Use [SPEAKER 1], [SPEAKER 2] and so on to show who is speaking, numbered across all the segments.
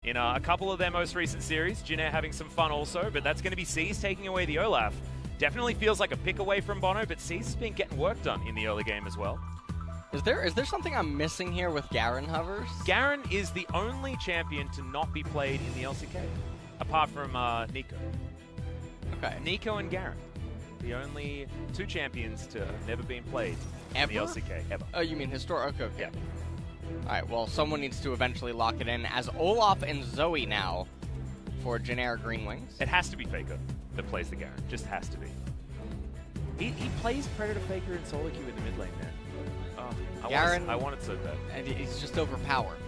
[SPEAKER 1] in a couple of their most recent series. Jin Air having some fun also, but that's going to be C's taking away the Olaf. Definitely feels like a pick away from Bono, but C's has been getting work done in the early game as well.
[SPEAKER 2] Is there something I'm missing here with Garen hovers?
[SPEAKER 1] Garen is the only champion to not be played in the LCK, apart from Nico.
[SPEAKER 2] Okay.
[SPEAKER 1] Nico and Garen, the only two champions to have never been played in the LCK, ever.
[SPEAKER 2] Oh, you mean historic? Okay.
[SPEAKER 1] Yeah.
[SPEAKER 2] All right, well, someone needs to eventually lock it in as Olaf and Zoe now for Jin Air Green Wings.
[SPEAKER 1] It has to be Faker that plays the Garen. Just has to be. He plays Predator Faker and solo queue in the mid lane, man. Oh, I want it so bad.
[SPEAKER 2] And he's just overpowered.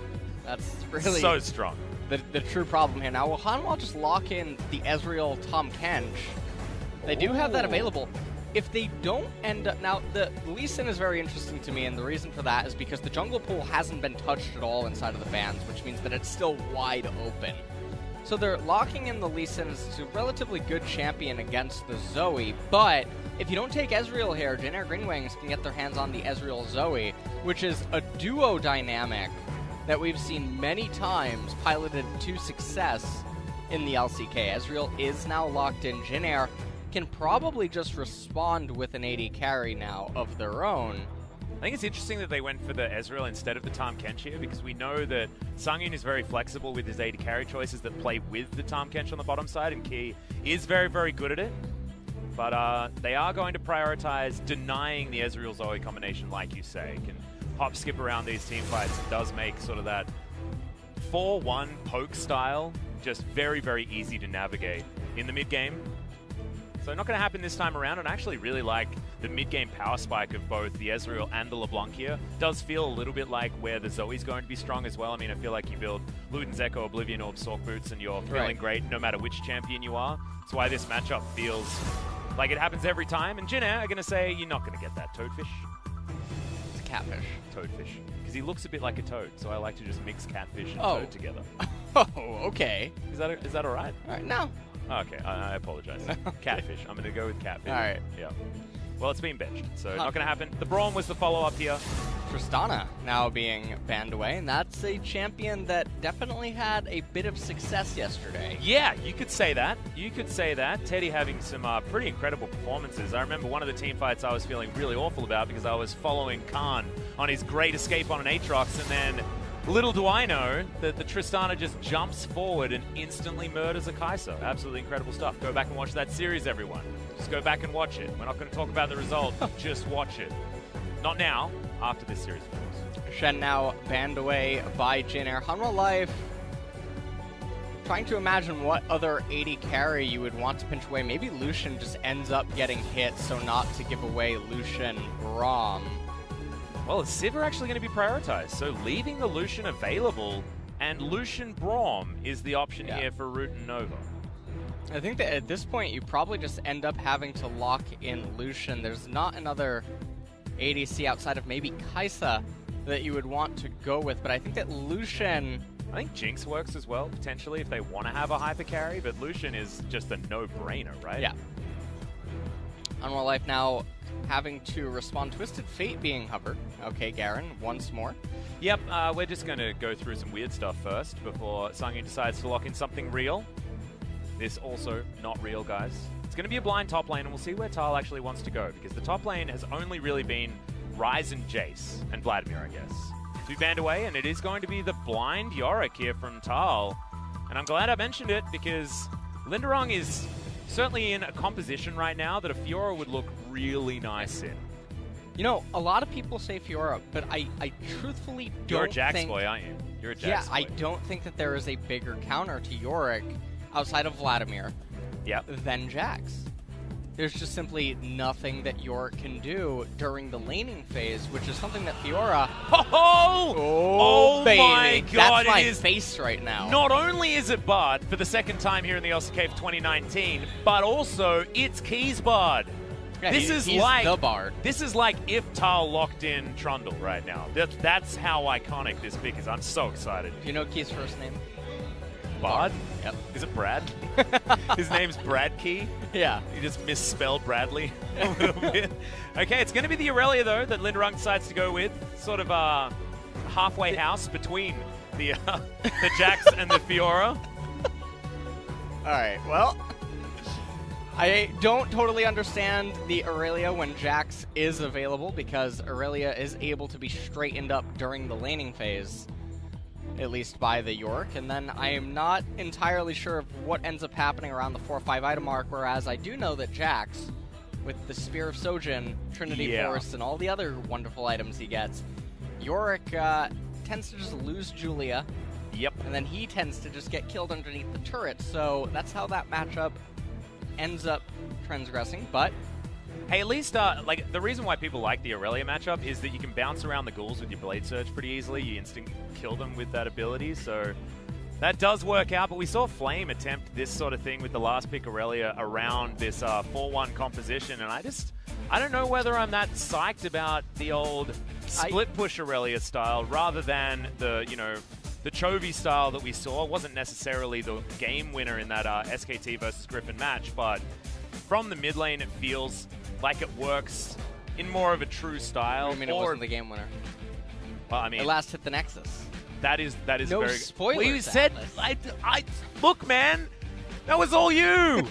[SPEAKER 2] That's really
[SPEAKER 1] so strong.
[SPEAKER 2] The true problem here. Now, will Hanwha just lock in the Ezreal Tahm Kench? They do have that available. If they don't end up... Now, the Lee Sin is very interesting to me, and the reason for that is because the jungle pool hasn't been touched at all inside of the bans, which means that it's still wide open. So they're locking in the Lee Sin as a relatively good champion against the Zoe, but if you don't take Ezreal here, Jin Air Green Wings can get their hands on the Ezreal Zoe, which is a duo dynamic that we've seen many times piloted to success in the LCK. Ezreal is now locked in. Jin Air can probably just respond with an AD carry now of their own.
[SPEAKER 1] I think it's interesting that they went for the Ezreal instead of the Tahm Kench here, because we know that Sangyun is very flexible with his AD carry choices that play with the Tahm Kench on the bottom side, and Key is very, very good at it. But they are going to prioritize denying the Ezreal Zoe combination, like you say. Can hop, skip around these team fights. It does make sort of that 4-1 poke style just very, very easy to navigate in the mid game. So not going to happen this time around, and I actually really like the mid-game power spike of both the Ezreal and the LeBlanc here. Does feel a little bit like where the Zoe's going to be strong as well. I mean, I feel like you build Luden's Echo, Oblivion Orb, Sork Boots, and you're feeling great no matter which champion you are. That's why this matchup feels like it happens every time. And Jin Air are going to say, you're not going to get that Toadfish.
[SPEAKER 2] It's a catfish.
[SPEAKER 1] Toadfish. Because he looks a bit like a toad, so I like to just mix catfish and toad together.
[SPEAKER 2] Oh, okay.
[SPEAKER 1] Is that all right?
[SPEAKER 2] All right, no.
[SPEAKER 1] Okay, I apologize. Catfish. I'm going to go with catfish.
[SPEAKER 2] All right.
[SPEAKER 1] Yeah. Well, it's been benched, so not going to happen. The Braum was the follow-up here.
[SPEAKER 2] Tristana now being banned away, and that's a champion that definitely had a bit of success yesterday.
[SPEAKER 1] Yeah, you could say that. You could say that. Teddy having some pretty incredible performances. I remember one of the team fights I was feeling really awful about because I was following Khan on his great escape on an Aatrox, and then little do I know that the Tristana just jumps forward and instantly murders a Kai'Sa. Absolutely incredible stuff. Go back and watch that series, everyone. Just go back and watch it. We're not going to talk about the result. Just watch it. Not now, after this series, of course.
[SPEAKER 2] Shen now banned away by Jin Air. Hanwha Life trying to imagine what other AD carry you would want to pinch away. Maybe Lucian just ends up getting hit, so not to give away Lucian Braum.
[SPEAKER 1] Well, is Sivir actually going to be prioritized? So leaving the Lucian available, and Lucian Braum is the option here for Root and Nova.
[SPEAKER 2] I think that at this point, you probably just end up having to lock in Lucian. There's not another ADC outside of maybe Kai'Sa that you would want to go with, but I think that Lucian...
[SPEAKER 1] I think Jinx works as well, potentially, if they want to have a hyper carry, but Lucian is just a no-brainer, right?
[SPEAKER 2] Yeah. Hanwha Life now having to respond. Twisted Fate being hovered. Okay, Garen, once more.
[SPEAKER 1] Yep, we're just going to go through some weird stuff first before Sangyun decides to lock in something real. This also not real, guys. It's going to be a blind top lane, and we'll see where Tal actually wants to go, because the top lane has only really been Ryze and Jace, and Vladimir, I guess. To be banned away, and it is going to be the blind Yorick here from Tal. And I'm glad I mentioned it, because Linderong is certainly in a composition right now that a Fiora would look really nice in.
[SPEAKER 2] You know, a lot of people say Fiora, but I truthfully don't think...
[SPEAKER 1] You're a Jax boy, aren't you? You're a Jax boy.
[SPEAKER 2] I don't think that there is a bigger counter to Yorick outside of Vladimir than Jax. There's just simply nothing that Yorick can do during the laning phase, which is something that Fiora... Oh, baby.
[SPEAKER 1] My God,
[SPEAKER 2] that's my face right now.
[SPEAKER 1] Not only is it Bard for the second time here in the LCK for 2019, but also it's Key's Bard.
[SPEAKER 2] Yeah,
[SPEAKER 1] he's
[SPEAKER 2] like the Bard.
[SPEAKER 1] This is like if Tal locked in Trundle right now. That's how iconic this pick is. I'm so excited.
[SPEAKER 2] Do you know Key's first name?
[SPEAKER 1] Bard?
[SPEAKER 2] Yep.
[SPEAKER 1] Is it Brad? His name's Brad Key?
[SPEAKER 2] Yeah.
[SPEAKER 1] You just misspelled Bradley a little bit. Okay, it's going to be the Aurelia, though, that Linderung decides to go with. Sort of a halfway house between the Jax and the Fiora.
[SPEAKER 2] Alright, well, I don't totally understand the Aurelia when Jax is available, because Aurelia is able to be straightened up during the laning phase, at least by the Yorick, and then I am not entirely sure of what ends up happening around the 4 or 5 item mark, whereas I do know that Jax, with the Spear of Sojin, Trinity Force, and all the other wonderful items he gets, Yorick tends to just lose Julia.
[SPEAKER 1] Yep.
[SPEAKER 2] And then he tends to just get killed underneath the turret, so that's how that matchup ends up transgressing, but...
[SPEAKER 1] Hey, at least, like, the reason why people like the Aurelia matchup is that you can bounce around the ghouls with your Blade Surge pretty easily. You instant kill them with that ability, so that does work out. But we saw Flame attempt this sort of thing with the last pick Aurelia around this 4-1 composition, and I don't know whether I'm that psyched about the old split push Aurelia style rather than the, you know, the Chovy style that we saw. Wasn't necessarily the game winner in that SKT versus Griffin match, but from the mid lane it feels like it works in more of a true style.
[SPEAKER 2] I mean, it wasn't the game winner.
[SPEAKER 1] Well, I mean,
[SPEAKER 2] it last hit the Nexus.
[SPEAKER 1] That is
[SPEAKER 2] no
[SPEAKER 1] very
[SPEAKER 2] spoilers.
[SPEAKER 1] We said, I look, man, that was all you.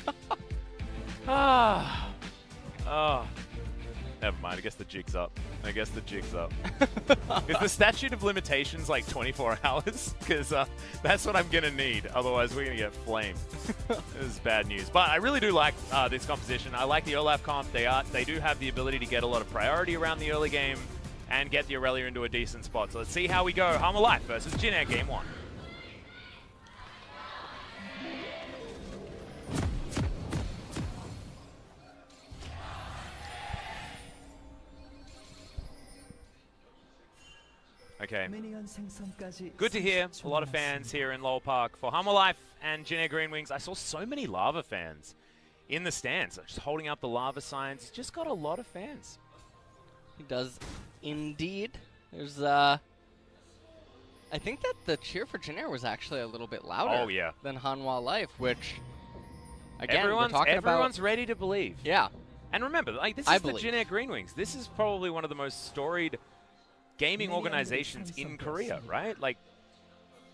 [SPEAKER 1] Never mind. I guess the jig's up. Is the statute of limitations like 24 hours? Because that's what I'm gonna need. Otherwise, we're gonna get flamed. This is bad news. But I really do like this composition. I like the Olaf comp. They do have the ability to get a lot of priority around the early game and get the Aurelia into a decent spot. So let's see how we go. Hanwha Life versus Jin game 1. Okay. Good to hear. A lot of fans here in Lowell Park for Hanwha Life and Jin Green Wings. I saw so many Lava fans in the stands, just holding up the Lava signs. He's just got a lot of fans.
[SPEAKER 2] He does indeed. There's, I think that the cheer for Jin was actually a little bit louder than Hanwha Life, which, again,
[SPEAKER 1] everyone's ready to believe.
[SPEAKER 2] Yeah.
[SPEAKER 1] And remember, like, this is the Jin Green Wings. This is probably one of the most storied gaming organizations in Korea, right? Like,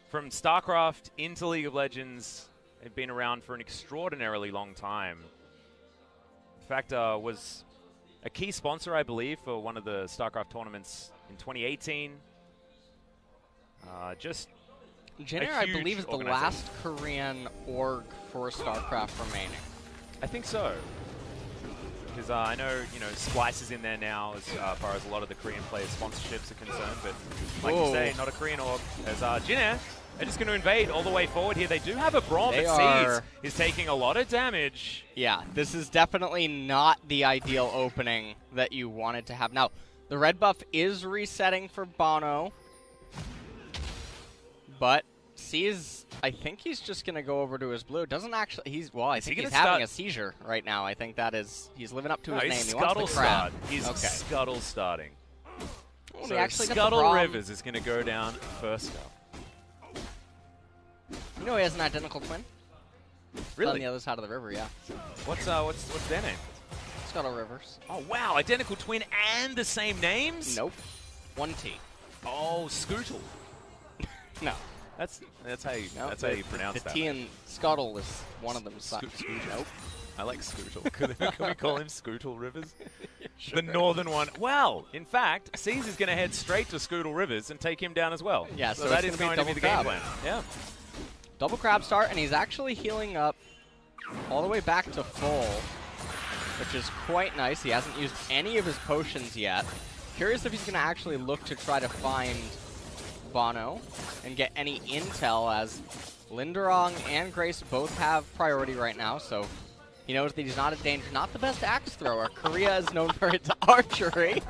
[SPEAKER 1] from StarCraft into League of Legends, they've been around for an extraordinarily long time. In fact, was a key sponsor, I believe, for one of the StarCraft tournaments in 2018.
[SPEAKER 2] Jin, I believe, is the last Korean org for StarCraft remaining.
[SPEAKER 1] I think so. Because I know, Splice is in there now as far as a lot of the Korean player sponsorships are concerned, but like you say, not a Korean org. As Jin are just going to invade all the way forward here. They do have a Braum, but Seas is taking a lot of damage.
[SPEAKER 2] Yeah, this is definitely not the ideal opening that you wanted to have. Now, the red buff is resetting for Bono, but Seas, I think he's just going to go over to his blue. Doesn't actually, I think he's having a seizure right now. I think that is, he's living up to his name. He wants the crab.
[SPEAKER 1] He's Scuttle starting.
[SPEAKER 2] Oh,
[SPEAKER 1] so Scuttle Rivers is going to go down first up.
[SPEAKER 2] You know he has an identical twin?
[SPEAKER 1] Really?
[SPEAKER 2] On the other side of the river, yeah.
[SPEAKER 1] What's their name?
[SPEAKER 2] Scuttle Rivers.
[SPEAKER 1] Oh, wow. Identical twin and the same names?
[SPEAKER 2] Nope. 1 T.
[SPEAKER 1] Oh, Scootle.
[SPEAKER 2] No.
[SPEAKER 1] That's how you pronounce that.
[SPEAKER 2] The T in Scuttle is one of them.
[SPEAKER 1] Nope. I like Scootle. Can we call him Scootle Rivers?
[SPEAKER 2] Sure.
[SPEAKER 1] The northern one. Well, in fact, Seas is going to head straight to Scootle Rivers and take him down as well.
[SPEAKER 2] Yeah,
[SPEAKER 1] so that is going to be the game plan. Yeah.
[SPEAKER 2] Double crab start, and he's actually healing up all the way back to full, which is quite nice. He hasn't used any of his potions yet. Curious if he's going to actually look to try to find Bono and get any intel, as Linderong and Grace both have priority right now, so he knows that he's not a danger. Not the best axe thrower. Korea is known for its archery.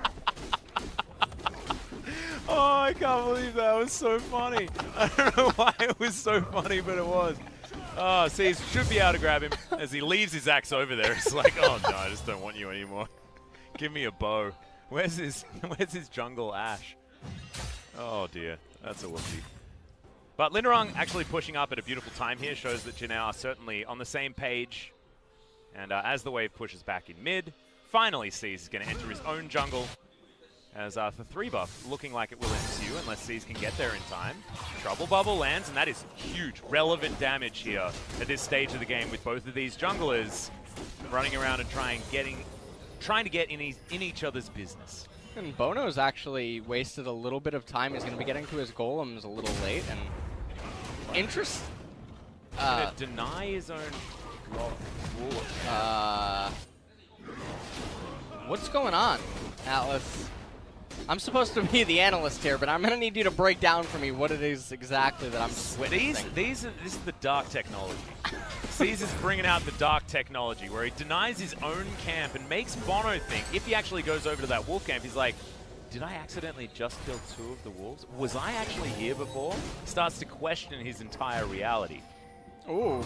[SPEAKER 1] Oh, I can't believe that. It was so funny. I don't know why it was so funny, but it was. Oh, see, should be able to grab him as he leaves his axe over there. It's like, oh no, I just don't want you anymore. Give me a bow. Where's his jungle Ash? Oh dear, that's a whoopsie. But Linderong actually pushing up at a beautiful time here shows that Jin are certainly on the same page. And as the wave pushes back in mid, finally Seas is going to enter his own jungle. As the 3 buff looking like it will ensue. continue unless C's can get there in time. Trouble Bubble lands, and that is huge, relevant damage here at this stage of the game with both of these junglers running around and trying to get in each other's business.
[SPEAKER 2] And Bono's actually wasted a little bit of time. He's going to be getting to his golems a little late. And
[SPEAKER 1] gonna deny his own ward.
[SPEAKER 2] What's going on, Atlas? I'm supposed to be the analyst here, but I'm going to need you to break down for me what it is exactly that I'm just witnessing.
[SPEAKER 1] This is the dark technology. Caesar's bringing out the dark technology where he denies his own camp and makes Bono think, if he actually goes over to that wolf camp, he's like, did I accidentally just kill 2 of the wolves? Was I actually here before? Starts to question his entire reality.
[SPEAKER 2] Ooh.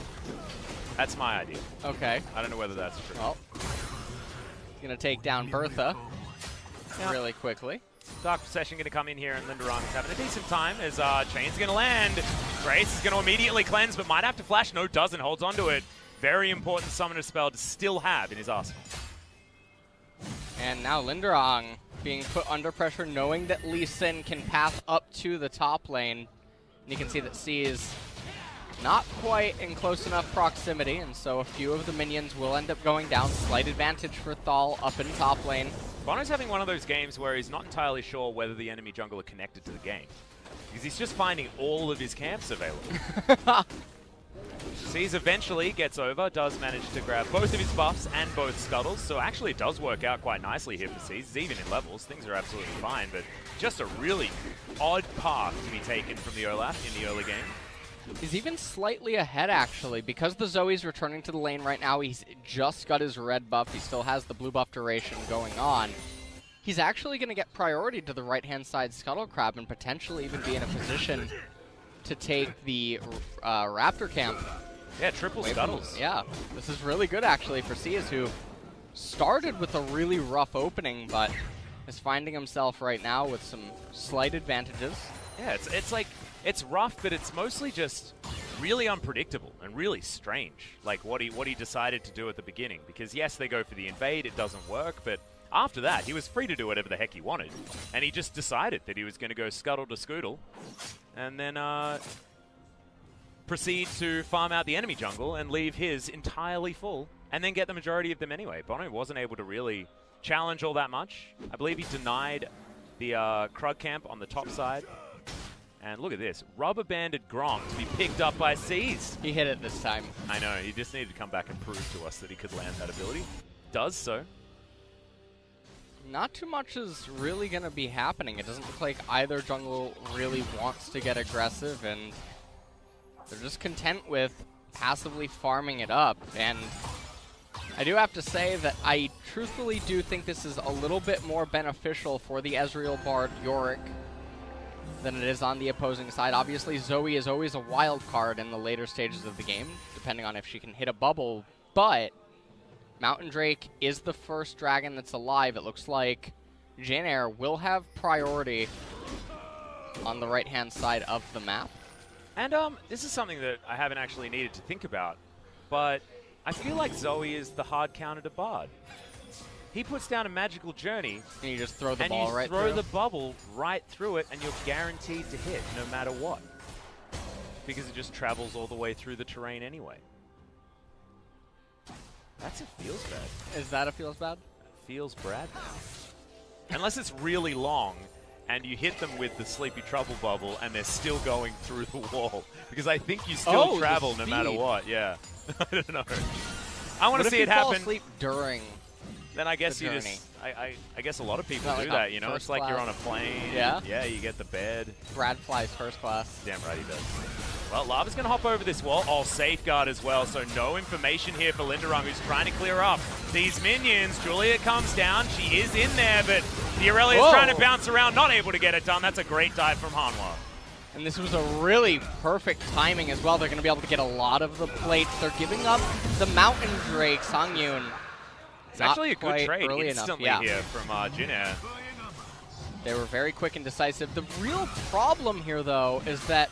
[SPEAKER 1] That's my idea.
[SPEAKER 2] Okay.
[SPEAKER 1] I don't know whether that's true.
[SPEAKER 2] Well, he's going to take down Bertha really quickly.
[SPEAKER 1] Dark Possession going to come in here, and Linderong is having a decent time as Chain's going to land. Grace is going to immediately cleanse, but might have to flash. No, doesn't. Holds on to it. Very important summoner spell to still have in his arsenal.
[SPEAKER 2] And now Linderong being put under pressure, knowing that Lee Sin can path up to the top lane. And you can see that C is not quite in close enough proximity, and so a few of the minions will end up going down. Slight advantage for Thal up in top lane.
[SPEAKER 1] Bono's having one of those games where he's not entirely sure whether the enemy jungle are connected to the game, because he's just finding all of his camps available. Sees eventually gets over, does manage to grab both of his buffs and both scuttles, so actually it does work out quite nicely here for Seas. Even in levels, things are absolutely fine, but just a really odd path to be taken from the Olaf in the early game.
[SPEAKER 2] He's even slightly ahead, actually. Because the Zoe's returning to the lane right now, he's just got his red buff. He still has the blue buff duration going on. He's actually going to get priority to the right-hand side Scuttle Crab and potentially even be in a position to take the Raptor camp.
[SPEAKER 1] Yeah, triple scuttles.
[SPEAKER 2] Yeah, this is really good, actually, for Cias, who started with a really rough opening, but is finding himself right now with some slight advantages.
[SPEAKER 1] Yeah, it's like... It's rough, but it's mostly just really unpredictable and really strange, like what he decided to do at the beginning. Because yes, they go for the invade, it doesn't work, but after that, he was free to do whatever the heck he wanted. And he just decided that he was going to go scuttle to scootle, and then proceed to farm out the enemy jungle and leave his entirely full, and then get the majority of them anyway. Bono wasn't able to really challenge all that much. I believe he denied the Krug camp on the top side. And look at this, rubber banded Grom to be picked up by Seas.
[SPEAKER 2] He hit it this time. I
[SPEAKER 1] know, he just needed to come back and prove to us that he could land that ability. Does so.
[SPEAKER 2] Not too much is really going to be happening. It doesn't look like either jungle really wants to get aggressive, and they're just content with passively farming it up. And I do have to say that I truthfully do think this is a little bit more beneficial for the Ezreal Bard Yorick than it is on the opposing side. Obviously, Zoe is always a wild card in the later stages of the game, depending on if she can hit a bubble, but Mountain Drake is the first dragon that's alive. It looks like Jin Air will have priority on the right-hand side of the map.
[SPEAKER 1] And this is something that I haven't actually needed to think about, but I feel like Zoe is the hard counter to Bard. He puts down a magical journey,
[SPEAKER 2] and you just throw the ball right through.
[SPEAKER 1] And you throw the bubble right through it, and you're guaranteed to hit no matter what, because it just travels all the way through the terrain anyway. That's a feels bad.
[SPEAKER 2] Is that a feels bad?
[SPEAKER 1] Feels bad. Unless it's really long, and you hit them with the Sleepy Trouble bubble, and they're still going through the wall, because I think you still travel no matter what. Yeah, I don't know. I want to see it happen.
[SPEAKER 2] Fall asleep during.
[SPEAKER 1] Then I guess you just, I guess a lot of people do that, you know? It's like you're on a plane.
[SPEAKER 2] Yeah?
[SPEAKER 1] Yeah, you get the bed.
[SPEAKER 2] Brad flies first class.
[SPEAKER 1] Damn right he does. Well, Lava's going to hop over this wall. Oh, safeguard as well, so no information here for Linderung, who's trying to clear up these minions. Julia comes down. She is in there, but the Aurelia's trying to bounce around, not able to get it done. That's a great dive from Hanwha.
[SPEAKER 2] And this was a really perfect timing as well. They're going to be able to get a lot of the plates. They're giving up the Mountain Drake, Songyun.
[SPEAKER 1] It's actually a good trade instantly here from Jin Air.
[SPEAKER 2] They were very quick and decisive. The real problem here, though, is that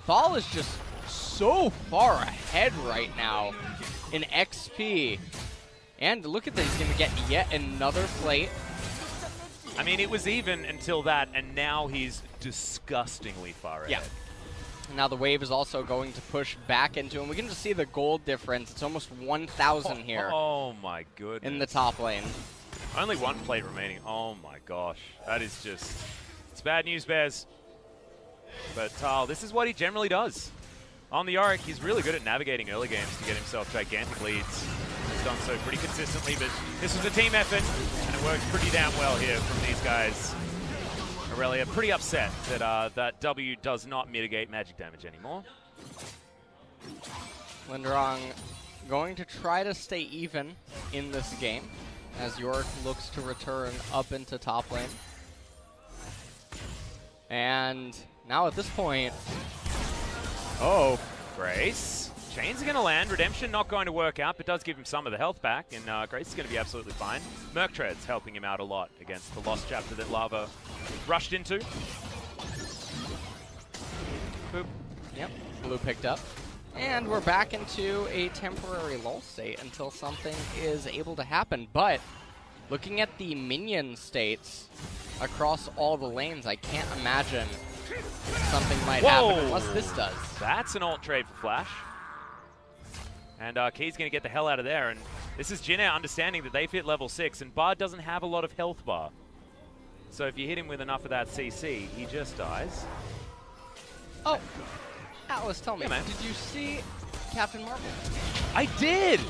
[SPEAKER 2] Thal is just so far ahead right now in XP. And look at this, he's going to get yet another plate.
[SPEAKER 1] I mean, it was even until that, and now he's disgustingly far ahead.
[SPEAKER 2] Yeah. Now the wave is also going to push back into him. We can just see the gold difference. It's almost 1,000 here.
[SPEAKER 1] Oh my goodness.
[SPEAKER 2] In the top lane.
[SPEAKER 1] Only one plate remaining. Oh my gosh. That is just... It's bad news, Bears. But Tal, this is what he generally does. On the Yorick, he's really good at navigating early games to get himself gigantic leads. He's done so pretty consistently, but this was a team effort, and it worked pretty damn well here from these guys. Aurelia pretty upset that that W does not mitigate magic damage anymore.
[SPEAKER 2] Linderong going to try to stay even in this game as Yorick looks to return up into top lane. And now at this point, oh,
[SPEAKER 1] Grace. Chains are going to land. Redemption not going to work out, but does give him some of the health back, and Grace is going to be absolutely fine. Merc Tread's helping him out a lot against the lost chapter that Lava rushed into. Boop.
[SPEAKER 2] Yep, blue picked up. And we're back into a temporary lull state until something is able to happen. But looking at the minion states across all the lanes, I can't imagine something might happen unless this does.
[SPEAKER 1] That's an alt trade for Flash. And Key's going to get the hell out of there. And this is Jin Air understanding that they've hit level 6, and Bard doesn't have a lot of health bar. So if you hit him with enough of that CC, he just dies.
[SPEAKER 2] Oh, Atlas, tell me,
[SPEAKER 1] yeah, man.
[SPEAKER 2] Did you see Captain Marvel?
[SPEAKER 1] I did!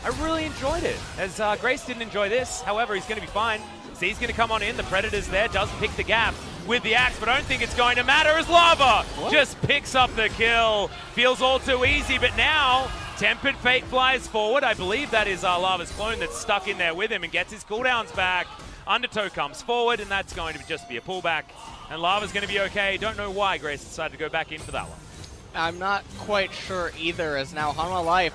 [SPEAKER 1] I really enjoyed it. As Grace didn't enjoy this, however, he's going to be fine. C's going to come on in, the Predator's there, does pick the gap with the axe, but I don't think it's going to matter as Lava just picks up the kill. Feels all too easy, but now Tempered Fate flies forward. I believe that is Lava's clone that's stuck in there with him and gets his cooldowns back. Undertow comes forward, and that's going to just be a pullback. And Lava's going to be okay. Don't know why Grace decided to go back in for that one.
[SPEAKER 2] I'm not quite sure either, as now Hanwha Life,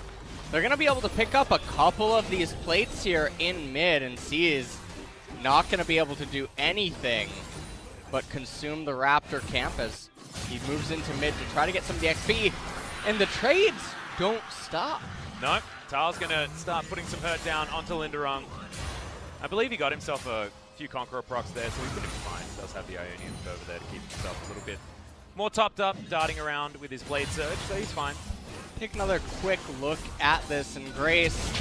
[SPEAKER 2] they're going to be able to pick up a couple of these plates here in mid, and C is not going to be able to do anything but consume the Raptor camp as he moves into mid to try to get some of the XP. And the trades don't stop.
[SPEAKER 1] No, Tal's going to start putting some hurt down onto Linderong. I believe he got himself a few Conqueror procs there, so he's going to be fine. He does have the Ionian over there to keep himself a little bit more topped up, darting around with his Blade Surge, so he's fine.
[SPEAKER 2] Take another quick look at this, and Grace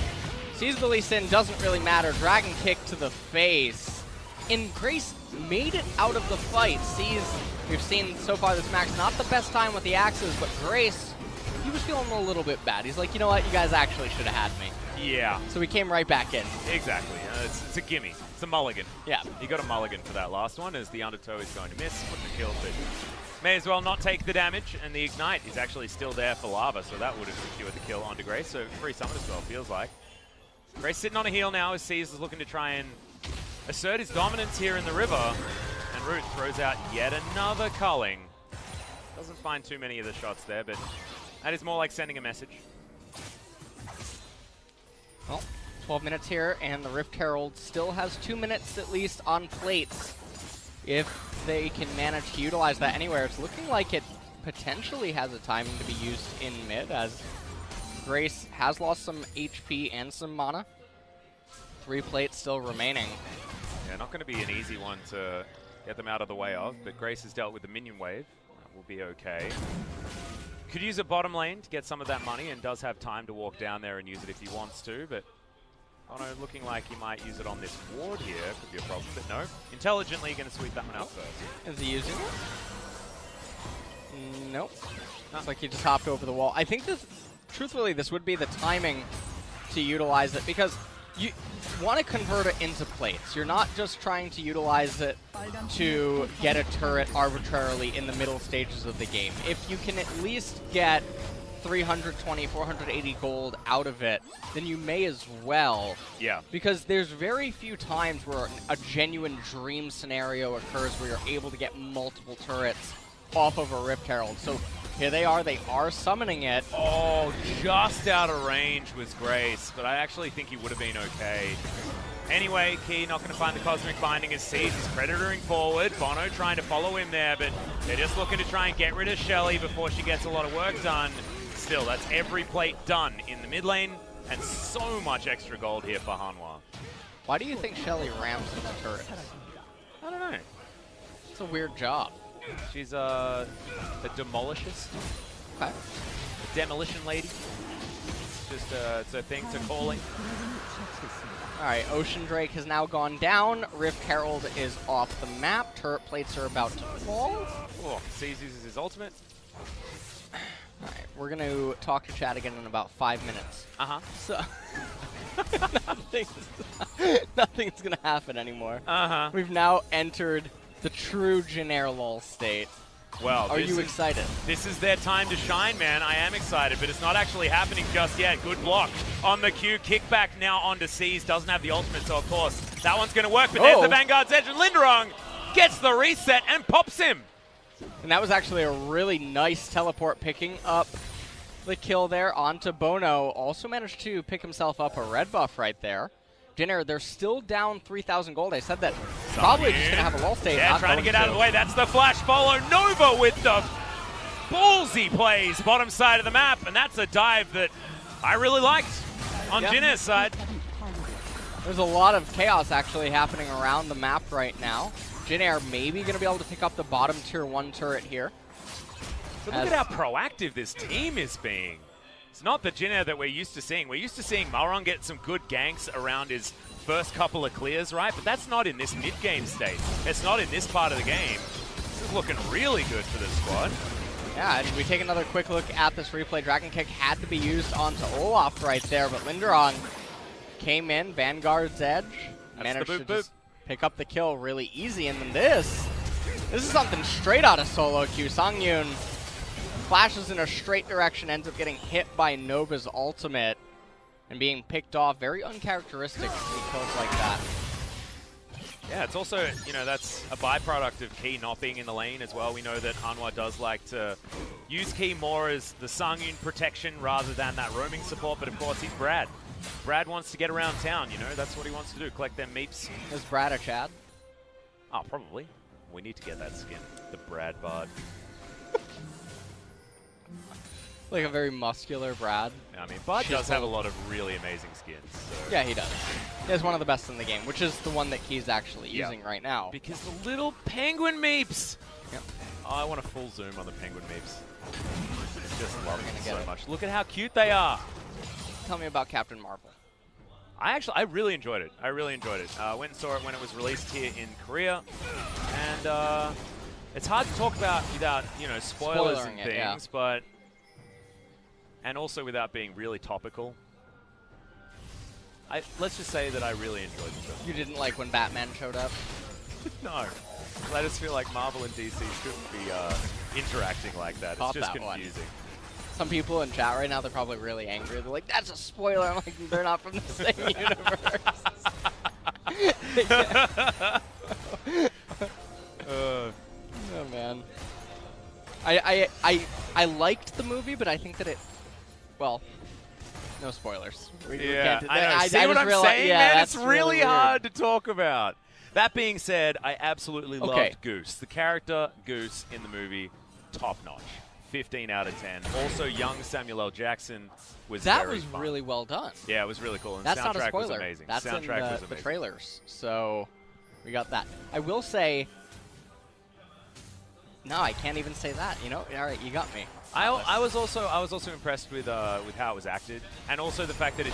[SPEAKER 2] sees the Lee Sin, doesn't really matter. Dragon kick to the face. And Grace made it out of the fight. Sees, we've seen so far this match, not the best time with the axes, but Grace, he was feeling a little bit bad. He's like, you know what, you guys actually should have had me.
[SPEAKER 1] Yeah.
[SPEAKER 2] So he came right back in.
[SPEAKER 1] Exactly. It's a gimme. It's a mulligan.
[SPEAKER 2] Yeah.
[SPEAKER 1] He got a mulligan for that last one, as the Undertow is going to miss with the kill, but may as well not take the damage, and the Ignite is actually still there for Lava, so that would have secured the kill onto Grace, so free summon as well, feels like. Grace sitting on a heal now as C's is looking to try and assert his dominance here in the river, and Root throws out yet another culling. Doesn't find too many of the shots there, but that is more like sending a message.
[SPEAKER 2] Well, 12 minutes here, and the Rift Herald still has 2 minutes at least on plates. If they can manage to utilize that anywhere, it's looking like it potentially has a timing to be used in mid, as Grace has lost some HP and some mana. 3 plates still remaining.
[SPEAKER 1] Yeah, not going to be an easy one to get them out of the way of, but Grace has dealt with the minion wave. That will be okay. Could use a bottom lane to get some of that money, and does have time to walk down there and use it if he wants to, but Bono looking like he might use it on this ward here. Could be a problem, but no. Intelligently going to sweep that one out first.
[SPEAKER 2] Is he using it? Nope. Looks like he just hopped over the wall. I think this, truthfully, this would be the timing to utilize it, because you want to convert it into plates. You're not just trying to utilize it to get a turret arbitrarily in the middle stages of the game. If you can at least get 320, 480 gold out of it, then you may as well.
[SPEAKER 1] Yeah.
[SPEAKER 2] Because there's very few times where a genuine dream scenario occurs where you're able to get multiple turrets off of a Rift Herald. So here they are summoning it.
[SPEAKER 1] Oh, just out of range was Grace, but I actually think he would have been okay. Anyway, Key not going to find the Cosmic Binding as Seeds is Predatoring forward. Bono trying to follow him there, but they're just looking to try and get rid of Shelly before she gets a lot of work done. Still, that's every plate done in the mid lane, and so much extra gold here for Hanwha.
[SPEAKER 2] Why do you think Shelly ramps with the turrets?
[SPEAKER 1] I don't know.
[SPEAKER 2] It's a weird job.
[SPEAKER 1] She's a demolishist.
[SPEAKER 2] Okay.
[SPEAKER 1] A demolition lady. It's just it's a thing to calling.
[SPEAKER 2] All right, Ocean Drake has now gone down. Rift Herald is off the map. Turret plates are about to fall.
[SPEAKER 1] Oh, C's uses his ultimate.
[SPEAKER 2] All right, we're going to talk to Chad again in about 5 minutes.
[SPEAKER 1] Uh-huh.
[SPEAKER 2] So nothing's going to happen anymore.
[SPEAKER 1] Uh-huh.
[SPEAKER 2] We've now entered the true Jinair lull state.
[SPEAKER 1] Well,
[SPEAKER 2] are you excited?
[SPEAKER 1] This is their time to shine, man. I am excited, but it's not actually happening just yet. Good block on the Q. Kickback now onto C's. Doesn't have the ultimate, so of course that one's going to work. But there's the Vanguard's Edge, and Linderung gets the reset and pops him.
[SPEAKER 2] And that was actually a really nice teleport, picking up the kill there onto Bono. Also managed to pick himself up a red buff right there. Jinair, they're still down 3,000 gold. I said that probably just going to have a lull state.
[SPEAKER 1] Yeah, trying to get out of the way. That's the flash follow. Nova with the ballsy plays bottom side of the map, and that's a dive that I really liked on Jinair's side.
[SPEAKER 2] There's a lot of chaos actually happening around the map right now. Jinair maybe going to be able to pick up the bottom tier 1 turret here.
[SPEAKER 1] But look at how proactive this team is being. It's not the Jinair that we're used to seeing. We're used to seeing Malrong get some good ganks around his first couple of clears, right? But that's not in this mid-game state. It's not in this part of the game. This is looking really good for this squad.
[SPEAKER 2] Yeah, and we take another quick look at this replay. Dragon Kick had to be used onto Olaf right there, but Linderung came in, Vanguard's Edge, managed to just pick up the kill really easy. And then this is something straight out of solo queue. Songyun flashes in a straight direction, ends up getting hit by Nova's ultimate and being picked off. Very uncharacteristic to see kills like that.
[SPEAKER 1] Yeah, it's also, you know, that's a byproduct of Key not being in the lane as well. We know that Hanwha does like to use Key more as the Songyun protection rather than that roaming support, but of course he's Brad. Brad wants to get around town, you know, that's what he wants to do, collect them meeps.
[SPEAKER 2] Is Brad a Chad?
[SPEAKER 1] Oh, probably. We need to get that skin, the Brad Bard.
[SPEAKER 2] Like a very muscular Brad.
[SPEAKER 1] I mean, Bard does have a lot of really amazing skins. So.
[SPEAKER 2] Yeah, he does. He has one of the best in the game, which is the one that Key's actually using right now.
[SPEAKER 1] Because the little penguin meeps!
[SPEAKER 2] Yep.
[SPEAKER 1] Oh, I want a full zoom on the penguin meeps. Just love them so much. Look at how cute they are!
[SPEAKER 2] Tell me about Captain Marvel.
[SPEAKER 1] I really enjoyed it. I really enjoyed it. Went and saw it when it was released here in Korea. And it's hard to talk about without, you know, spoilers and things, but... And also without being really topical. Let's just say that I really enjoyed the film.
[SPEAKER 2] You didn't like when Batman showed up?
[SPEAKER 1] No. I just feel like Marvel and DC shouldn't be interacting like that. It's just confusing.
[SPEAKER 2] Some people in chat right now, they're probably really angry. They're like, that's a spoiler. I'm like, they're not from the same universe. Oh, man. I liked the movie, but I think that it... Well, no spoilers.
[SPEAKER 1] I know. See what I'm saying, man? It's really hard to talk about. That being said, I absolutely loved Goose. The character Goose in the movie, top-notch. 15 out of 10. Also, young Samuel L. Jackson was very fun.
[SPEAKER 2] Really well done.
[SPEAKER 1] Yeah, it was really cool. And
[SPEAKER 2] that's
[SPEAKER 1] soundtrack
[SPEAKER 2] not a spoiler.
[SPEAKER 1] was amazing.
[SPEAKER 2] That's
[SPEAKER 1] soundtrack
[SPEAKER 2] in
[SPEAKER 1] was amazing.
[SPEAKER 2] The trailers. So we got that. I will say... No, I can't even say that. You know, all right, you got me.
[SPEAKER 1] I was also impressed with how it was acted, and also the fact that it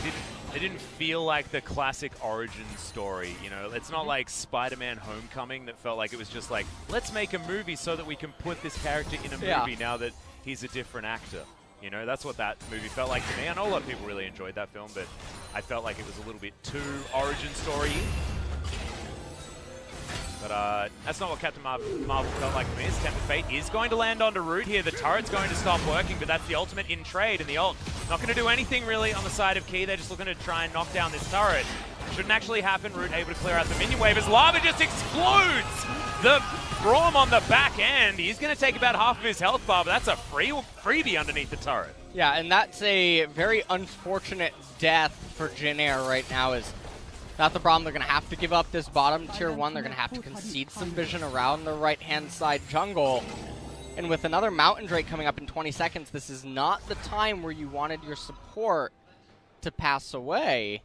[SPEAKER 1] didn't feel like the classic origin story. You know, it's not like Spider-Man: Homecoming that felt like it was just like, let's make a movie so that we can put this character in a movie now that he's a different actor. You know, that's what that movie felt like to me. I know a lot of people really enjoyed that film, but I felt like it was a little bit too origin story-y. But that's not what Captain Marvel felt like to me. Tempered Fate is going to land onto Root here. The turret's going to stop working, but that's the ultimate in trade, and the ult not going to do anything really on the side of Key. They're just looking to try and knock down this turret. Shouldn't actually happen. Root able to clear out the minion wave as Lava just explodes the Braum on the back end. He's going to take about half of his health bar, but that's a freebie underneath the turret.
[SPEAKER 2] Yeah, and that's a very unfortunate death for Jinair right now. Is not the problem. They're going to have to give up this bottom tier 1. They're going to have to concede some vision around the right-hand side jungle. And with another Mountain Drake coming up in 20 seconds, this is not the time where you wanted your support to pass away.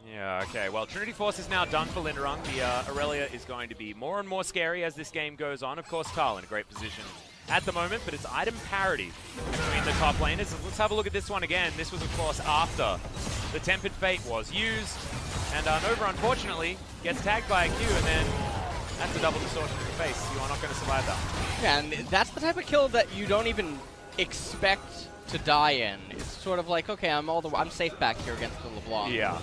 [SPEAKER 1] Yeah, okay. Well, Trinity Force is now done for Linderung. The Aurelia is going to be more and more scary as this game goes on. Of course, Carl in a great position at the moment, but it's item parity between the top laners. Let's have a look at this one again. This was, of course, after the Tempered Fate was used. And Nova, unfortunately, gets tagged by a Q, and then that's a double distortion in the face. You are not going to survive that.
[SPEAKER 2] Yeah, and that's the type of kill that you don't even expect to die in. It's sort of like, okay, I'm safe back here against the LeBlanc.
[SPEAKER 1] Yeah.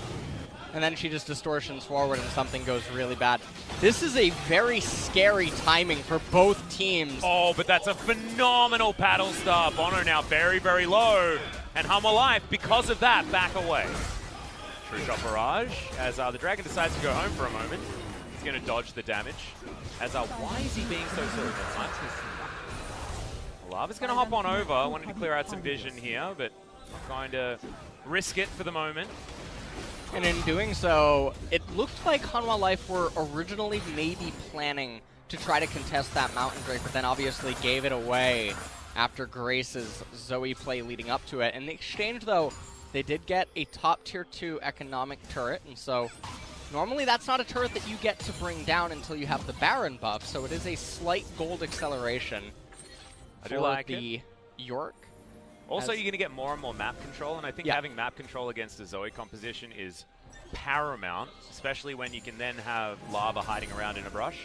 [SPEAKER 2] And then she just distortions forward and something goes really bad. This is a very scary timing for both teams.
[SPEAKER 1] Oh, but that's a phenomenal paddle star. Bono now very, very low. And Hanwha Life, because of that, back away. True shot barrage as the Dragon decides to go home for a moment. He's going to dodge the damage. As why is he being so sort of Lava's going to hop on over. Wanted to clear out some vision here, but not going to risk it for the moment.
[SPEAKER 2] And in doing so, it looked like Hanwha Life were originally maybe planning to try to contest that Mountain Drake, but then obviously gave it away after Grace's Zoe play leading up to it. In the exchange, though, they did get a top tier 2 economic turret, and so normally that's not a turret that you get to bring down until you have the Baron buff, so it is a slight gold acceleration for the York.
[SPEAKER 1] Also, you're going to get more and more map control, and I think having map control against a Zoe composition is paramount, especially when you can then have Lava hiding around in a brush.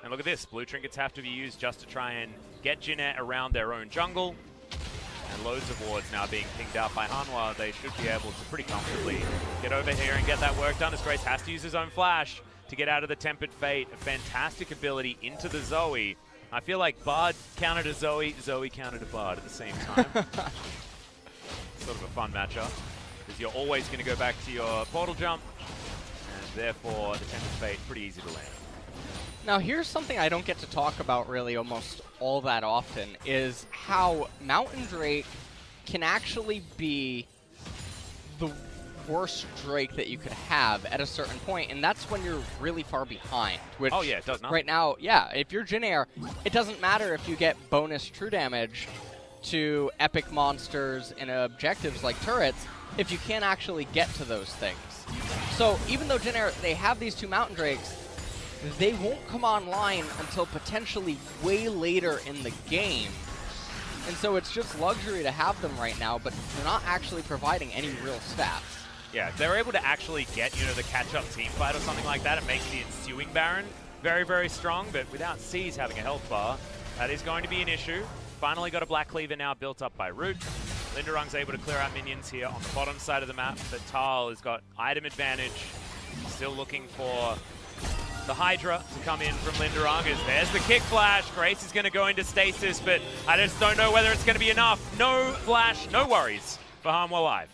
[SPEAKER 1] And look at this, blue trinkets have to be used just to try and get Jin Air around their own jungle. And loads of wards now being pinged out by Hanwha. They should be able to pretty comfortably get over here and get that work done, as Grace has to use his own flash to get out of the Tempered Fate. A fantastic ability into the Zoe. I feel like Bard countered a Zoe, Zoe countered a Bard at the same time. Sort of a fun matchup, because you're always going to go back to your portal jump, and therefore the Tempered Fate, pretty easy to land.
[SPEAKER 2] Now here's something I don't get to talk about really almost all that often, is how Mountain Drake can actually be the worst Drake that you could have at a certain point, and that's when you're really far behind. Which
[SPEAKER 1] oh yeah, it does not.
[SPEAKER 2] Right now, yeah, if you're Jin Air, it doesn't matter if you get bonus true damage to epic monsters and objectives like turrets, if you can't actually get to those things. So even though Jin Air, they have these 2 Mountain Drakes, they won't come online until potentially way later in the game. And so it's just luxury to have them right now, but they're not actually providing any real stats.
[SPEAKER 1] Yeah, if they're able to actually get, the catch-up team fight or something like that, it makes the ensuing Baron very, very strong, but without C's having a health bar, that is going to be an issue. Finally got a Black Cleaver now built up by Root. Linderung's able to clear out minions here on the bottom side of the map, but Tal has got item advantage. Still looking for the Hydra to come in from Linderung. There's the kick flash. Grace is going to go into stasis, but I just don't know whether it's going to be enough. No flash, no worries for Hanwha Life.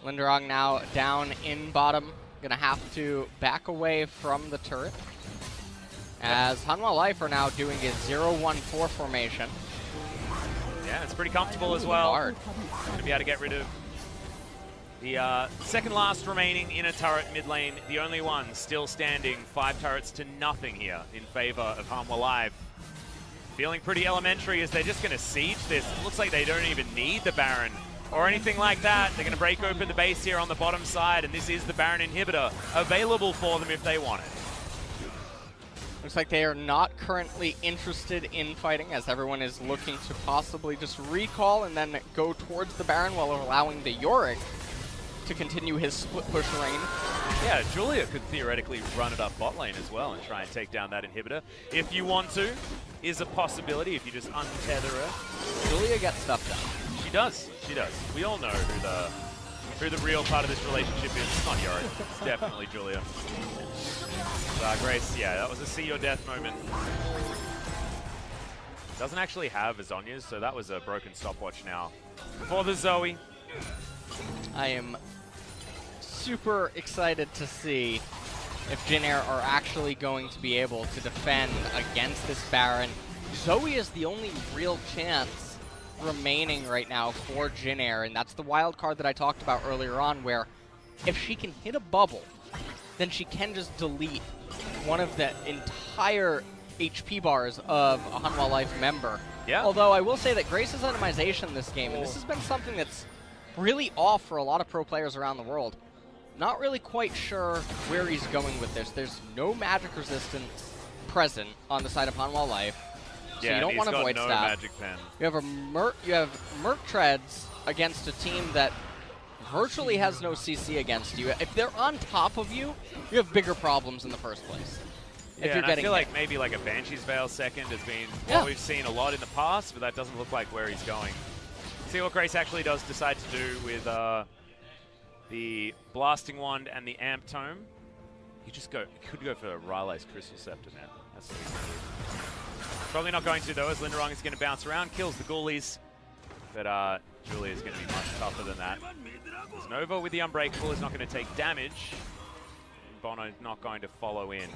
[SPEAKER 2] Linderung now down in bottom. Gonna have to back away from the turret. As Hanwha Life are now doing a 0-1-4 formation.
[SPEAKER 1] Yeah, it's pretty comfortable as well. Going to be able to get rid of the second last remaining inner turret mid lane. The only one still standing. 5 turrets to nothing here in favor of Hanwha Life. Feeling pretty elementary as they're just going to siege this. It looks like they don't even need the Baron or anything like that. They're going to break open the base here on the bottom side, and this is the Baron inhibitor available for them if they want it.
[SPEAKER 2] Looks like they are not currently interested in fighting, as everyone is looking to possibly just recall and then go towards the Baron while allowing the Yorick to continue his split push reign.
[SPEAKER 1] Yeah, Julia could theoretically run it up bot lane as well and try and take down that inhibitor. If you want to, is a possibility if you just untether her.
[SPEAKER 2] Julia gets stuff done.
[SPEAKER 1] She does. She does. We all know who the real part of this relationship is. It's not Yorick. It's definitely Julia. Grace, yeah, that was a see your death moment. Doesn't actually have Azonias, so that was a broken stopwatch now for the Zoe.
[SPEAKER 2] I am super excited to see if Jin Air are actually going to be able to defend against this Baron. Zoe is the only real chance remaining right now for Jin Air, and that's the wild card that I talked about earlier on, where if she can hit a bubble, then she can just delete one of the entire HP bars of a Hanwha Life member.
[SPEAKER 1] Yeah.
[SPEAKER 2] Although I will say that Grace's itemization this game, and this has been something that's really off for a lot of pro players around the world. Not really quite sure where he's going with this. There's no magic resistance present on the side of Hanwha Life, so you don't want to Void Staff.
[SPEAKER 1] Magic pen.
[SPEAKER 2] You have Merc Treads against a team that virtually has no CC against you. If they're on top of you, you have bigger problems in the first place.
[SPEAKER 1] Yeah,
[SPEAKER 2] if you're
[SPEAKER 1] and
[SPEAKER 2] getting
[SPEAKER 1] I feel like maybe like a Banshee's Veil second has been what we've seen a lot in the past, but that doesn't look like where he's going. See what Grace actually does decide to do with the Blasting Wand and the Amp Tome. You could go for a Ryle's Crystal Scepter now. That's what he's going to do. Probably not going to though, as Linderung is going to bounce around, kills the Ghoulies. But Julia is going to be much tougher than that. Nova with the Unbreakable is not going to take damage. Bono not going to follow in.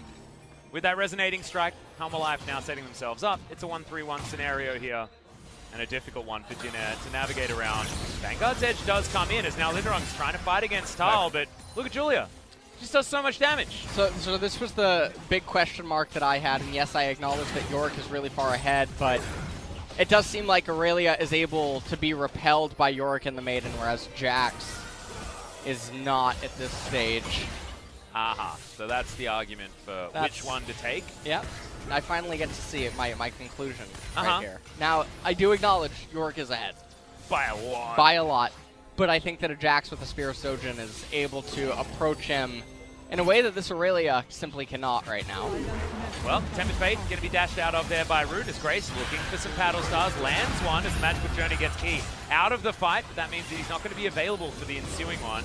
[SPEAKER 1] With that Resonating Strike, Hanwha Life now setting themselves up. It's a 1-3-1 scenario here, and a difficult one for Jin Air to navigate around. Vanguard's Edge does come in, as now Linderung's trying to fight against Tal, but look at Julia. She just does so much damage.
[SPEAKER 2] So this was the big question mark that I had, and yes, I acknowledge that Yorick is really far ahead, but it does seem like Aurelia is able to be repelled by Yorick and the Maiden, whereas Jax is not at this stage.
[SPEAKER 1] Aha. So that's the argument for which one to take.
[SPEAKER 2] Yep. I finally get to see it, my conclusion right here. Now, I do acknowledge Yorick is ahead.
[SPEAKER 1] By a lot.
[SPEAKER 2] By a lot. But I think that a Jax with a Spear of Sojin is able to approach him in a way that this Aurelia simply cannot right now.
[SPEAKER 1] Well, Tempted Fate going to be dashed out of there by Root as Grace looking for some Paddle Stars. Lands one as the Magical Journey gets Key out of the fight, but that means that he's not going to be available for the ensuing one.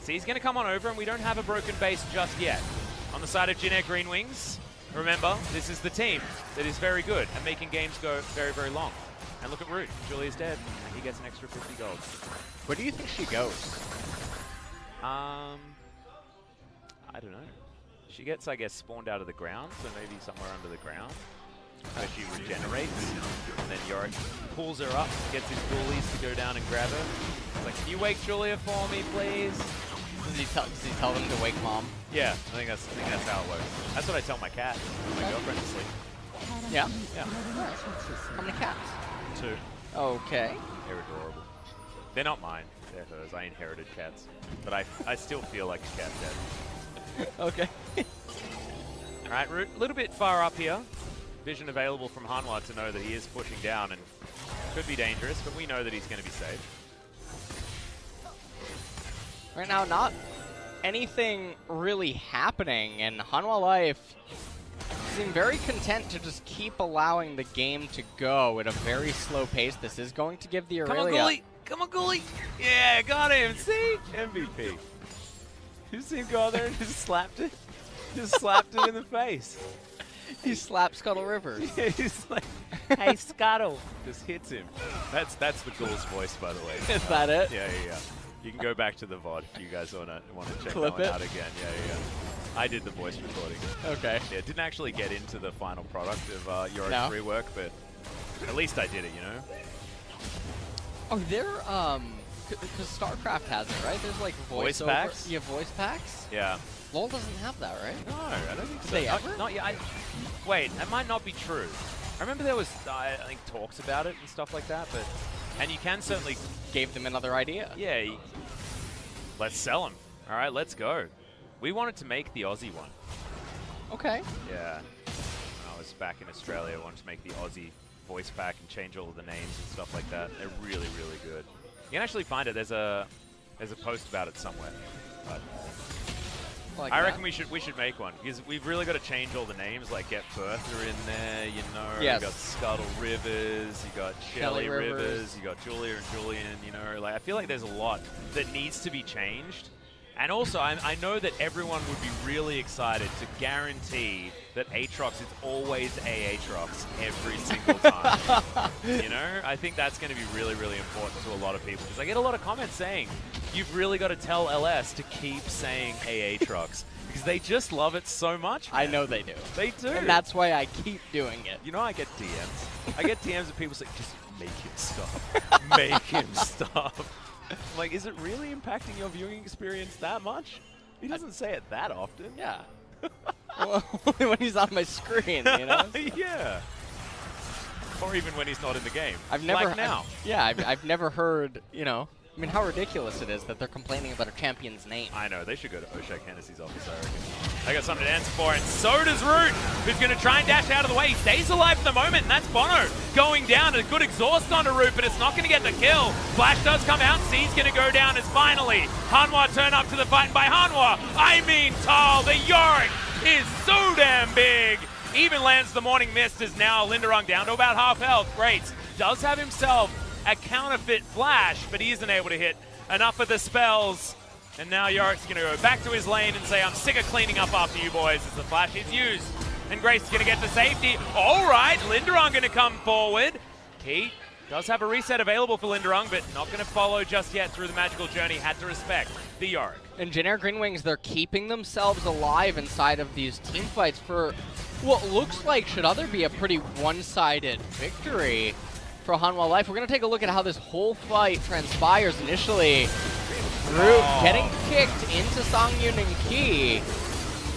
[SPEAKER 1] So he's going to come on over, and we don't have a broken base just yet. On the side of Jin Air Green Wings, remember, this is the team that is very good at making games go very, very long. And look at Root. Julia's dead, and he gets an extra 50 gold.
[SPEAKER 2] Where do you think she goes?
[SPEAKER 1] I don't know. She gets, I guess, spawned out of the ground, so maybe somewhere under the ground, where she regenerates, and then Yorick pulls her up, gets his ghoulies to go down and grab her. He's like, can you wake Julia for me, please?
[SPEAKER 2] Does he tell them to wake Mom?
[SPEAKER 1] Yeah, I think that's how it works. That's what I tell my cat, my girlfriend to sleep.
[SPEAKER 2] Yeah?
[SPEAKER 1] Yeah.
[SPEAKER 2] How many cats?
[SPEAKER 1] 2.
[SPEAKER 2] Okay.
[SPEAKER 1] They're adorable. They're not mine. They're hers. I inherited cats. But I still feel like a cat dad.
[SPEAKER 2] Okay.
[SPEAKER 1] Alright, Root, a little bit far up here. Vision available from Hanwha to know that he is pushing down and could be dangerous, but we know that he's going to be safe.
[SPEAKER 2] Right now, not anything really happening, and Hanwha Life seem very content to just keep allowing the game to go at a very slow pace. This is going to give the Aurelia...
[SPEAKER 1] Come on, Ghoulie! Come on, Ghoulie! Yeah, got him! See? MVP. You see him go out there and just slapped it? Just slapped it in the face.
[SPEAKER 2] He slapped Scuttle Rivers.
[SPEAKER 1] Yeah, he's like, hey, Scuttle. Just hits him. That's the Ghoul's voice, by the way.
[SPEAKER 2] Is that it?
[SPEAKER 1] Yeah. You can go back to the VOD if you guys want to check
[SPEAKER 2] Clip
[SPEAKER 1] that one
[SPEAKER 2] it?
[SPEAKER 1] out again. Yeah. I did the voice recording.
[SPEAKER 2] Okay.
[SPEAKER 1] Yeah, didn't actually get into the final product of Yorick's rework, but at least I did it, you know?
[SPEAKER 2] Oh, because StarCraft has it, right? There's like
[SPEAKER 1] voice packs?
[SPEAKER 2] You have voice packs?
[SPEAKER 1] Yeah.
[SPEAKER 2] LoL doesn't have that, right?
[SPEAKER 1] No, I don't think so.
[SPEAKER 2] They ever?
[SPEAKER 1] Not yet. Wait, that might not be true. I remember there was, I think, talks about it and stuff like that, but... And you can certainly...
[SPEAKER 2] Gave them another idea.
[SPEAKER 1] Yeah. Let's sell them. All right, let's go. We wanted to make the Aussie one.
[SPEAKER 2] Okay.
[SPEAKER 1] Yeah. When I was back in Australia, I wanted to make the Aussie voice pack and change all of the names and stuff like that. They're really, really good. You can actually find it. There's a post about it somewhere. But
[SPEAKER 2] Like
[SPEAKER 1] I reckon we should make one, because we've really got to change all the names, like get Bertha in there, you know.
[SPEAKER 2] Yes.
[SPEAKER 1] You got Scuttle Rivers, you got Shelly Rivers, you got Julia and Julian, you know. Like, I feel like there's a lot that needs to be changed. And also, I know that everyone would be really excited to guarantee that Aatrox is always Aatrox every single time. You know? I think that's going to be really, really important to a lot of people, because I get a lot of comments saying, you've really got to tell LS to keep saying Aatrox, because they just love it so much, man.
[SPEAKER 2] I know they do.
[SPEAKER 1] They do.
[SPEAKER 2] And that's why I keep doing it.
[SPEAKER 1] You know, I get DMs. I get DMs of people saying, just make him stop. Make him stop. I'm like, is it really impacting your viewing experience that much? He doesn't say it that often.
[SPEAKER 2] Yeah. Well, only when he's on my screen, you know?
[SPEAKER 1] Yeah. Or even when he's not in the game.
[SPEAKER 2] I've never
[SPEAKER 1] like now.
[SPEAKER 2] I've never heard, you know, I mean, how ridiculous it is that they're complaining about a champion's name.
[SPEAKER 1] I know, they should go to Oshak Hennessy's office, I reckon. They got something to answer for, and so does Root, who's going to try and dash out of the way. He stays alive for the moment, and that's Bono going down. A good exhaust onto Root, but it's not going to get the kill. Flash does come out, C's going to go down as finally Hanwha turn up to the fight, and by Hanwha, I mean Tal. The Yorick is so damn big. Even lands the Morning Mist as now Linderung down to about half health. Great. Does have himself a counterfeit flash, but he isn't able to hit enough of the spells. And now Yorick's going to go back to his lane and say, I'm sick of cleaning up after you boys, as the flash is used. And Grace is going to get the safety. All right, Linderung going to come forward. He does have a reset available for Linderung, but not going to follow just yet through the magical journey. Had to respect the Yorick.
[SPEAKER 2] And Jin Air Green Wings, they're keeping themselves alive inside of these team fights for what looks like should other be a pretty one-sided victory for Hanwha Life. We're going to take a look at how this whole fight transpires initially. Root getting kicked into Songyun and Ki,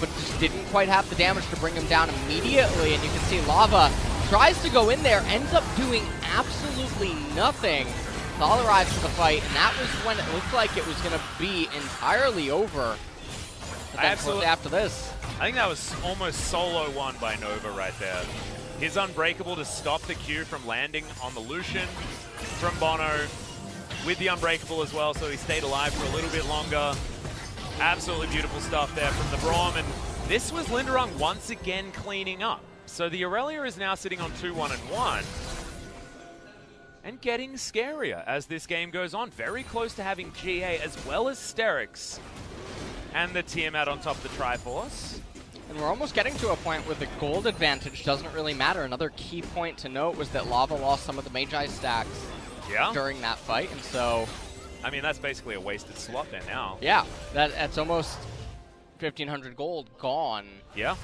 [SPEAKER 2] but just didn't quite have the damage to bring him down immediately. And you can see Lava tries to go in there, ends up doing absolutely nothing. Thal arrives to the fight, and that was when it looked like it was going to be entirely over. But then shortly after this,
[SPEAKER 1] I think that was almost solo won by Nova right there. His Unbreakable to stop the Q from landing on the Lucian from Bono with the Unbreakable as well, so he stayed alive for a little bit longer. Absolutely beautiful stuff there from the Braum, and this was Linderung once again cleaning up. So the Aurelia is now sitting on 2-1-1 and getting scarier as this game goes on. Very close to having GA as well as Sterix and the Tiamat on top of the Triforce.
[SPEAKER 2] And we're almost getting to a point where the gold advantage doesn't really matter. Another key point to note was that Lava lost some of the Magi stacks during that fight, and so...
[SPEAKER 1] I mean, that's basically a wasted slot there now.
[SPEAKER 2] Yeah, that's almost 1,500 gold gone.
[SPEAKER 1] Yeah.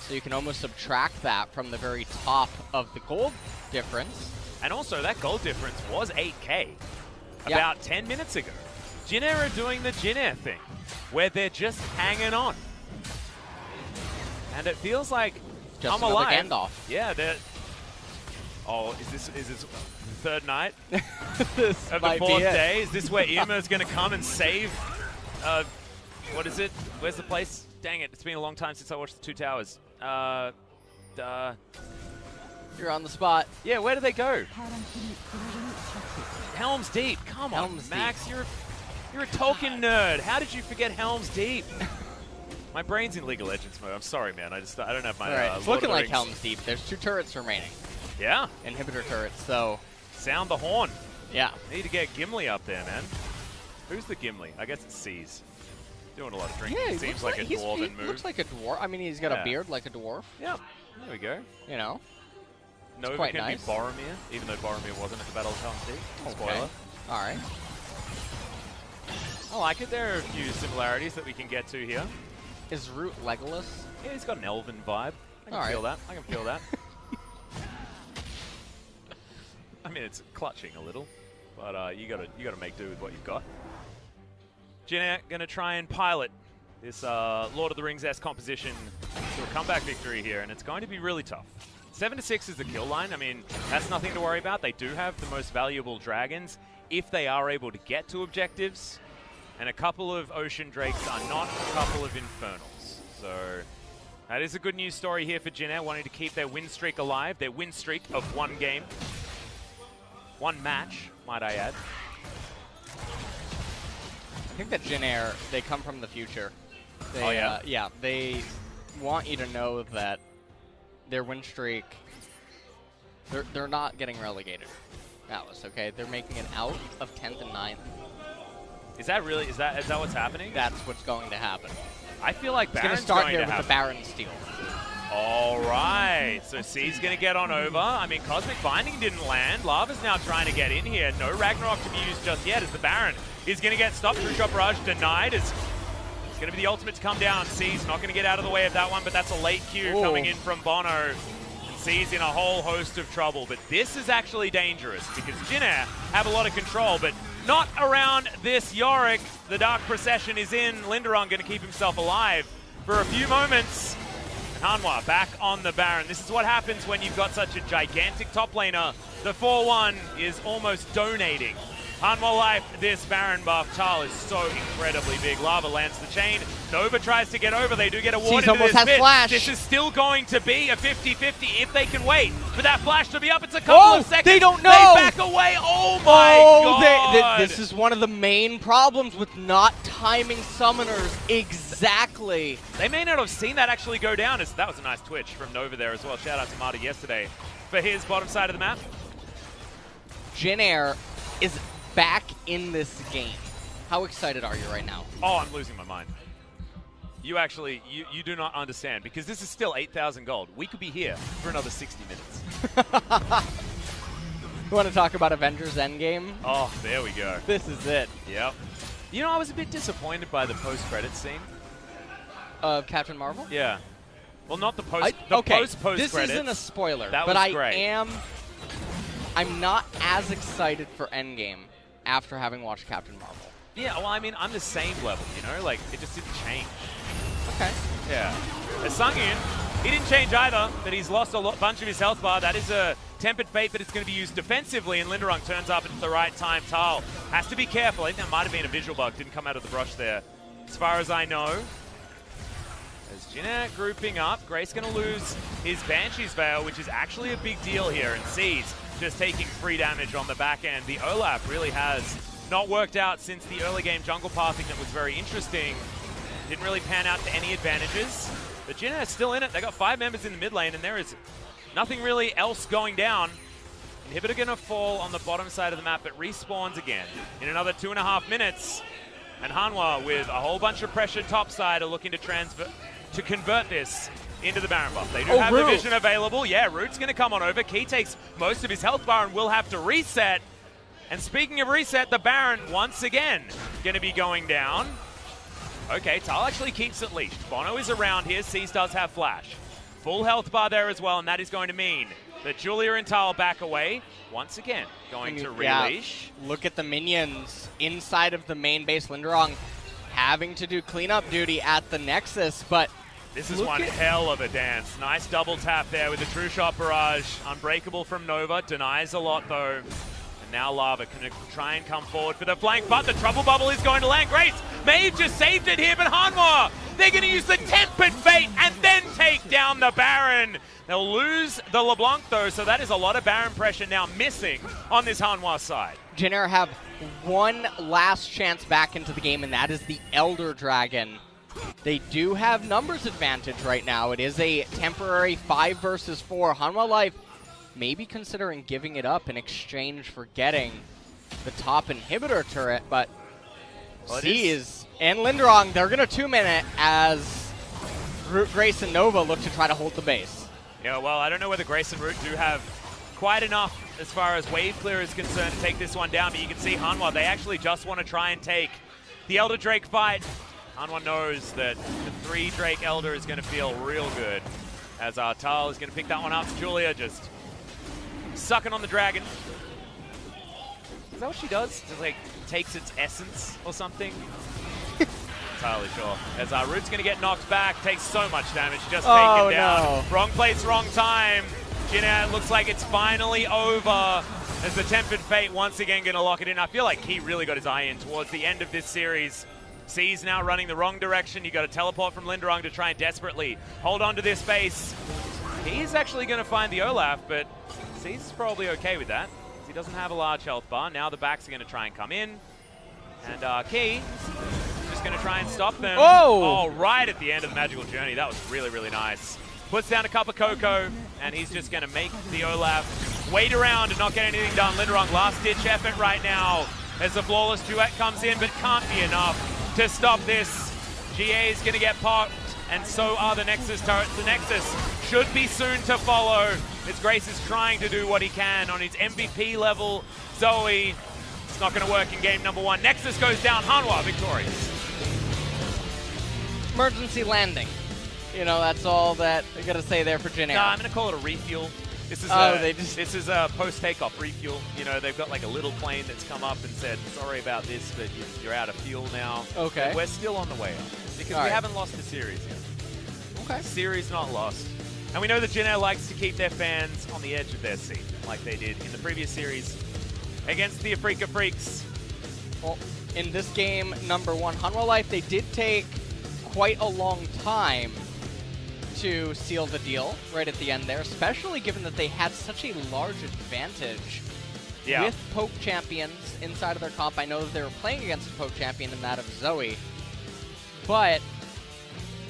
[SPEAKER 2] So you can almost subtract that from the very top of the gold difference.
[SPEAKER 1] And also, that gold difference was 8K about 10 minutes ago. Jin Air are doing the Jin Air thing, where they're just hanging on. And it feels like
[SPEAKER 2] just
[SPEAKER 1] I'm alive.
[SPEAKER 2] Gandalf.
[SPEAKER 1] Yeah, they're... Oh, is this third night
[SPEAKER 2] this
[SPEAKER 1] of the fourth day? Is this where Irma's going to come and save... what is it? Where's the place? Dang it, it's been a long time since I watched the Two Towers.
[SPEAKER 2] You're on the spot.
[SPEAKER 1] Yeah, where do they go? Helm's Deep. Come on,
[SPEAKER 2] Helm's
[SPEAKER 1] Max.
[SPEAKER 2] Deep.
[SPEAKER 1] You're a Tolkien nerd. How did you forget Helm's Deep? My brain's in League of Legends mode. I'm sorry, man. I don't have my.
[SPEAKER 2] It's looking like Helm's Deep. There's 2 turrets remaining.
[SPEAKER 1] Yeah.
[SPEAKER 2] Inhibitor turrets. So
[SPEAKER 1] sound the horn.
[SPEAKER 2] Yeah.
[SPEAKER 1] Need to get Gimli up there, man. Who's the Gimli? I guess it's C's. Doing a lot of drinking.
[SPEAKER 2] Yeah,
[SPEAKER 1] Seems like a dwarven move.
[SPEAKER 2] Looks like a dwarf. I mean, he's got a beard like a dwarf.
[SPEAKER 1] Yep. There we go.
[SPEAKER 2] You know.
[SPEAKER 1] Nova
[SPEAKER 2] quite
[SPEAKER 1] can
[SPEAKER 2] nice.
[SPEAKER 1] be Boromir, even though Boromir wasn't at the Battle of Helm's Deep. Spoiler.
[SPEAKER 2] Okay. All right.
[SPEAKER 1] I like it. There are a few similarities that we can get to here.
[SPEAKER 2] Is Root Legolas?
[SPEAKER 1] Yeah, he's got an elven vibe. I can feel that. I can feel that. I mean, it's clutching a little, but you gotta make do with what you've got. Jin Air gonna try and pilot this Lord of the Rings-esque composition to a comeback victory here, and it's going to be really tough. 7-6 is the kill line. I mean, that's nothing to worry about. They do have the most valuable dragons if they are able to get to objectives, and a couple of Ocean Drakes are not a couple of Infernals. So that is a good news story here for Jin Air, wanting to keep their win streak alive, their win streak of 1 game. 1 match, might I add.
[SPEAKER 2] I think that Jin Air, they come from the future. They,
[SPEAKER 1] oh, yeah?
[SPEAKER 2] Yeah, they want you to know that their win streak, they're not getting relegated. Atlas, okay? They're making it out of 10th and 9th.
[SPEAKER 1] Is that really, is that what's happening?
[SPEAKER 2] That's what's going to happen.
[SPEAKER 1] I feel like Baron's
[SPEAKER 2] going to start here
[SPEAKER 1] to
[SPEAKER 2] with
[SPEAKER 1] happen.
[SPEAKER 2] the Baron steal.
[SPEAKER 1] All right, so C's going to get on over. I mean, Cosmic Binding didn't land. Lava's now trying to get in here. No Ragnarok to be used just yet as the Baron is going to get stopped. True Shot Barrage denied as it's going to be the ultimate to come down. C's not going to get out of the way of that one, but that's a late Q coming in from Bono. And C's in a whole host of trouble. But this is actually dangerous because Jin Air have a lot of control, but not around this Yorick. The Dark Procession is in. Linderung going to keep himself alive for a few moments. Hanwha back on the Baron. This is what happens when you've got such a gigantic top laner. The 4-1 is almost donating Hanwha Life, this Baron buff. Tal is so incredibly big. Lava lands the chain. Nova tries to get over. They do get a ward into this bit.
[SPEAKER 2] Flash.
[SPEAKER 1] This is still going to be a 50-50 if they can wait for that flash to be up. It's a couple of seconds.
[SPEAKER 2] They don't know.
[SPEAKER 1] They back away. Oh my god.
[SPEAKER 2] This is one of the main problems with not timing summoners exactly.
[SPEAKER 1] They may not have seen that actually go down. That was a nice twitch from Nova there as well. Shout out to Marta yesterday for his bottom side of the map.
[SPEAKER 2] Jin Air is back in this game. How excited are you right now?
[SPEAKER 1] Oh, I'm losing my mind. You actually, you do not understand, because this is still 8,000 gold. We could be here for another 60 minutes.
[SPEAKER 2] You want to talk about Avengers Endgame?
[SPEAKER 1] Oh, there we go.
[SPEAKER 2] This is it.
[SPEAKER 1] Yep. You know, I was a bit disappointed by the post-credits scene.
[SPEAKER 2] Of Captain Marvel?
[SPEAKER 1] Yeah. Well, not the
[SPEAKER 2] okay,
[SPEAKER 1] post-credits.
[SPEAKER 2] This isn't a spoiler,
[SPEAKER 1] that
[SPEAKER 2] but
[SPEAKER 1] was great.
[SPEAKER 2] I'm not as excited for Endgame after having watched Captain Marvel.
[SPEAKER 1] Yeah, well, I mean, I'm the same level, you know? Like, it just didn't change.
[SPEAKER 2] Okay.
[SPEAKER 1] Yeah. As Sungin, he didn't change either, but he's lost a bunch of his health bar. That is a Tempered Fate, but it's going to be used defensively, and Linderung turns up at the right time. Tal has to be careful. I think that might have been a visual bug. Didn't come out of the brush there, as far as I know. As Jinna grouping up, Grace going to lose his Banshee's Veil, which is actually a big deal here, and C's just taking free damage on the back end. The Olaf really has not worked out since the early game jungle pathing that was very interesting. Didn't really pan out to any advantages. But Jinna is still in it. They got 5 members in the mid lane, and there is nothing really else going down. Inhibitor going to fall on the bottom side of the map, but respawns again in another 2.5 minutes. And Hanwha, with a whole bunch of pressure topside, are looking to convert this into the Baron buff. They do have the vision available. Yeah, Root's going to come on over. Key takes most of his health bar and will have to reset. And speaking of reset, the Baron, once again, going to be going down. Okay, Tal actually keeps it leashed. Bono is around here. C's does have flash. Full health bar there as well, and that is going to mean that Julia and Tal back away. Once again, going to releash.
[SPEAKER 2] Yeah, look at the minions inside of the main base. Linderung having to do cleanup duty at the Nexus, but
[SPEAKER 1] this is one hell of a dance. Nice double tap there with the True Shot Barrage. Unbreakable from Nova. Denies a lot, though. And now Lava can try and come forward for the flank, but the Trouble Bubble is going to land. Grace may have just saved it here, but Hanwha, they're going to use the Tempered Fate and then take down the Baron. They'll lose the LeBlanc, though, so that is a lot of Baron pressure now missing on this Hanwha side.
[SPEAKER 2] Jin Air have one last chance back into the game, and that is the Elder Dragon. They do have numbers advantage right now. It is a temporary 5 versus 4. Hanwha Life maybe considering giving it up in exchange for getting the top inhibitor turret, but C's and Linderung, they're going to 2-min it as Root, Grace, and Nova look to try to hold the base.
[SPEAKER 1] Yeah, well, I don't know whether Grace and Root do have quite enough as far as wave clear is concerned to take this one down, but you can see Hanwha, they actually just want to try and take the Elder Drake fight. Hanwha knows that the 3 Drake Elder is going to feel real good, as Tal is going to pick that one up. Julia just sucking on the dragon. Is that what she does? Just like takes its essence or something? Entirely sure. As Root's going to get knocked back, takes so much damage, just taken down.
[SPEAKER 2] No.
[SPEAKER 1] Wrong place, wrong time. Jinna, it looks like it's finally over as the Tempered Fate once again going to lock it in. I feel like he really got his eye in towards the end of this series. C's now running the wrong direction. You got a teleport from Linderung to try and desperately hold on to this base. He's actually going to find the Olaf, but C's probably okay with that. He doesn't have a large health bar. Now the backs are going to try and come in. And Key just going to try and stop them. Oh, right at the end of the Magical Journey. That was really, really nice. Puts down a cup of cocoa, and he's just going to make the Olaf wait around and not get anything done. Linderung, last-ditch effort right now as the Flawless Duet comes in, but can't be enough to stop this. GA is going to get popped, and so are the Nexus turrets. The Nexus should be soon to follow, as Grace is trying to do what he can on his MVP level. Zoe, it's not going to work in game number 1. Nexus goes down, Hanwha victorious.
[SPEAKER 2] Emergency landing. You know, that's all that I got to say there for Jin Air.
[SPEAKER 1] Nah, I'm going to call it a refuel. This is this is a post-takeoff refuel. You know, they've got like a little plane that's come up and said, sorry about this, but you're out of fuel now.
[SPEAKER 2] Okay.
[SPEAKER 1] But we're still on the way up because we haven't lost the series yet.
[SPEAKER 2] Okay.
[SPEAKER 1] Series not lost. And we know that Jin Air likes to keep their fans on the edge of their seat, like they did in the previous series against the Afrika Freaks.
[SPEAKER 2] Well, in this game, number 1, Hanwha Life, they did take quite a long time to seal the deal right at the end there, especially given that they had such a large advantage with Poke champions inside of their comp. I know that they were playing against a Poke champion in that of Zoe, but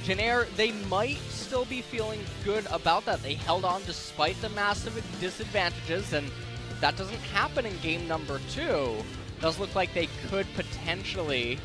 [SPEAKER 2] Janair, they might still be feeling good about that. They held on despite the massive disadvantages, and that doesn't happen in game number 2. Does look like they could potentially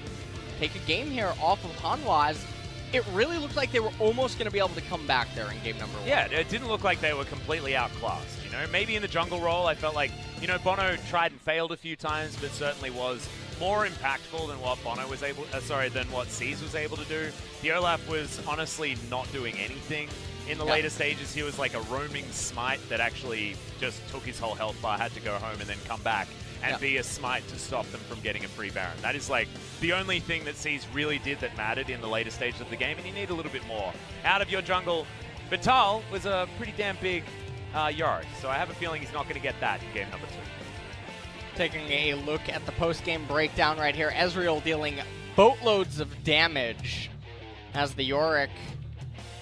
[SPEAKER 2] take a game here off of Hanwha, as it really looked like they were almost going to be able to come back there in game number 1.
[SPEAKER 1] Yeah, it didn't look like they were completely outclassed. You know, maybe in the jungle role, I felt like, you know, Bono tried and failed a few times, but certainly was more impactful than what Bono was able, than what C's was able to do. The Olaf was honestly not doing anything in the later stages. He was like a roaming smite that actually just took his whole health bar, had to go home and then come back and be a smite to stop them from getting a free Baron. That is like the only thing that C's really did that mattered in the later stages of the game, and you need a little bit more out of your jungle. Vital was a pretty damn big Yorick, so I have a feeling he's not going to get that in game number 2.
[SPEAKER 2] Taking a look at the post-game breakdown right here, Ezreal dealing boatloads of damage as the Yorick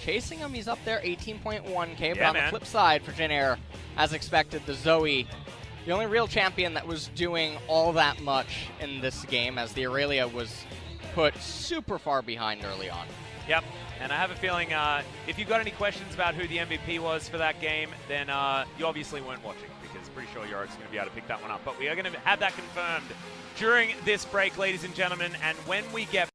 [SPEAKER 2] chasing him. He's up there, 18.1k, but on the flip side for Janair, as expected, the Zoe, the only real champion that was doing all that much in this game, as the Aurelia was put super far behind early on.
[SPEAKER 1] Yep, and I have a feeling if you got any questions about who the MVP was for that game, then you obviously weren't watching, because pretty sure Yorick's going to be able to pick that one up. But we are going to have that confirmed during this break, ladies and gentlemen, and when we get